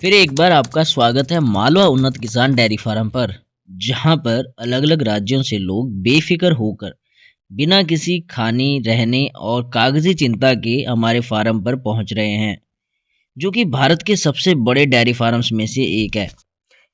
फिर एक बार आपका स्वागत है मालवा उन्नत किसान डेयरी फार्म पर, जहां पर अलग-अलग राज्यों से लोग बेफिक्र होकर बिना किसी खाने, रहने और कागजी चिंता के हमारे फार्म पर पहुंच रहे हैं, जो कि भारत के सबसे बड़े डेयरी फार्म्स में से एक है।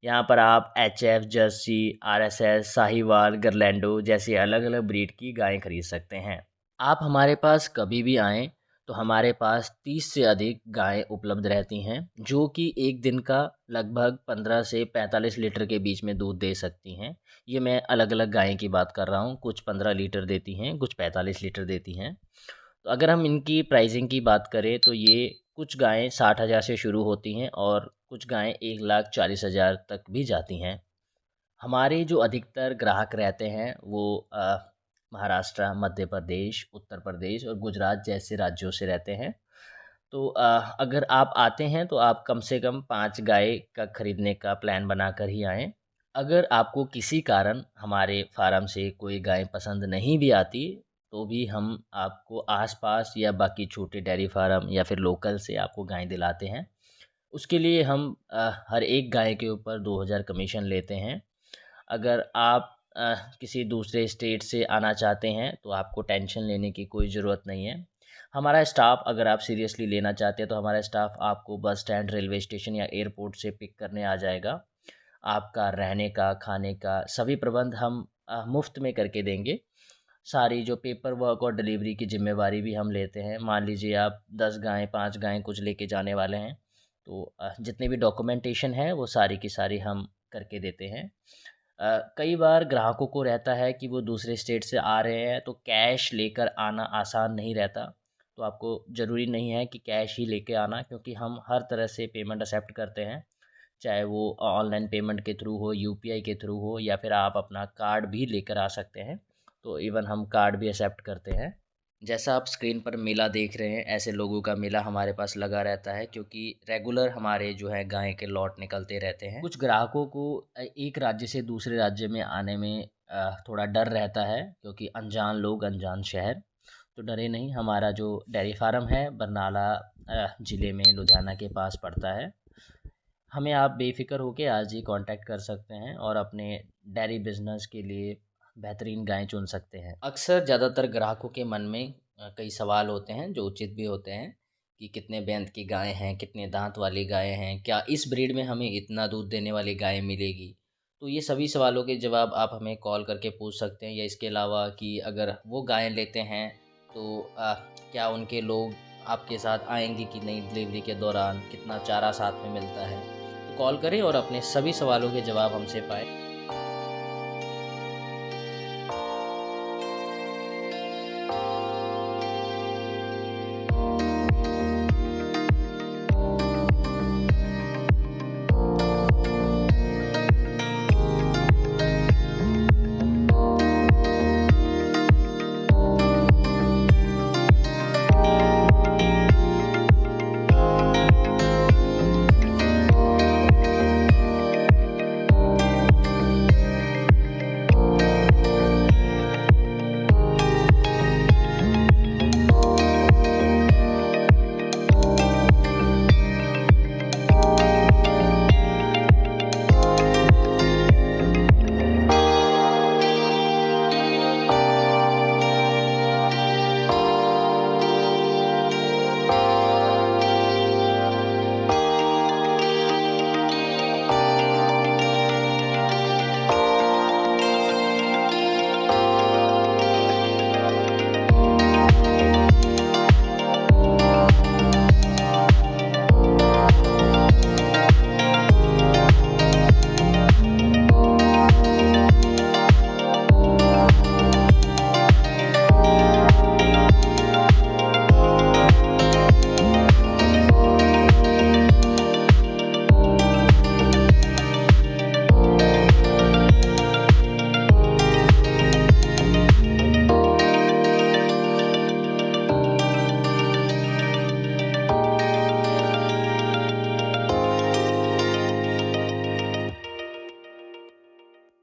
यहाँ पर आप एचएफ, जर्सी, आरएसएस, साहिवाल, गरलैंडो जैसी अलग-अलग ब्रीड की गायें खरीद सकते हैं। आप हमारे पास कभी भी आएँ, तो हमारे पास 30 से अधिक गायें उपलब्ध रहती हैं, जो कि एक दिन का लगभग 15 से 45 लीटर के बीच में दूध दे सकती हैं। ये मैं अलग-अलग गायें की बात कर रहा हूँ, कुछ 15 लीटर देती हैं, कुछ 45 लीटर देती हैं। तो अगर हम इनकी प्राइसिंग की बात करें तो ये कुछ गायें 60,000 से शुरू होती हैं और कुछ गायें 1,40,000 तक भी जाती हैं। हमारे जो अधिकतर ग्राहक रहते हैं वो महाराष्ट्र, मध्य प्रदेश, उत्तर प्रदेश और गुजरात जैसे राज्यों से रहते हैं। तो अगर आप आते हैं तो आप कम से कम 5 गाय का खरीदने का प्लान बनाकर ही आएँ। अगर आपको किसी कारण हमारे फार्म से कोई गाय पसंद नहीं भी आती, तो भी हम आपको आस-पास या बाकी छोटे डेयरी फार्म या फिर लोकल से आपको गाय दिलाते हैं। उसके लिए हम हर एक गाय के ऊपर 2,000 कमीशन लेते हैं। अगर आप किसी दूसरे स्टेट से आना चाहते हैं, तो आपको टेंशन लेने की कोई ज़रूरत नहीं है। हमारा स्टाफ़ अगर आप सीरियसली लेना चाहते हैं, तो हमारा स्टाफ़ आपको बस स्टैंड, रेलवे स्टेशन या एयरपोर्ट से पिक करने आ जाएगा। आपका रहने का, खाने का सभी प्रबंध हम मुफ़्त में करके देंगे। सारी जो पेपर वर्क और डिलीवरी की ज़िम्मेवारी भी हम लेते हैं। मान लीजिए आप 10 गाय, 5 गाय कुछ लेके जाने वाले हैं, तो जितनी भी डॉक्यूमेंटेशन है, वो सारी की सारी हम करके देते हैं। कई बार ग्राहकों को रहता है कि वो दूसरे स्टेट से आ रहे हैं तो कैश लेकर आना आसान नहीं रहता। तो आपको ज़रूरी नहीं है कि कैश ही लेके आना, क्योंकि हम हर तरह से पेमेंट एक्सेप्ट करते हैं। चाहे वो ऑनलाइन पेमेंट के थ्रू हो, यूपीआई के थ्रू हो या फिर आप अपना कार्ड भी लेकर आ सकते हैं। तो इवन हम कार्ड भी एक्सेप्ट करते हैं। जैसा आप स्क्रीन पर मेला देख रहे हैं, ऐसे लोगों का मेला हमारे पास लगा रहता है, क्योंकि रेगुलर हमारे जो है गाय के लॉट निकलते रहते हैं। कुछ ग्राहकों को एक राज्य से दूसरे राज्य में आने में थोड़ा डर रहता है, क्योंकि अनजान लोग, अनजान शहर। तो डरे नहीं, हमारा जो डेयरी फार्म है बरनाला ज़िले में लुधियाना के पास पड़ता है। हमें आप बेफ़िक्र होके आज ही कांटेक्ट कर सकते हैं और अपने डेयरी बिज़नेस के लिए बेहतरीन गाय चुन सकते हैं। अक्सर ज़्यादातर ग्राहकों के मन में कई सवाल होते हैं जो उचित भी होते हैं, कि कितने बैंत की गाय हैं, कितने दांत वाली गाय हैं, क्या इस ब्रीड में हमें इतना दूध देने वाली गाय मिलेगी। तो ये सभी सवालों के जवाब आप हमें कॉल करके पूछ सकते हैं, या इसके अलावा कि अगर वो गाय लेते हैं तो क्या उनके लोग आपके साथ आएंगे कि नहीं, डिलीवरी के दौरान कितना चारा साथ में मिलता है। तो कॉल करें और अपने सभी सवालों के जवाब हमसे पाएँ।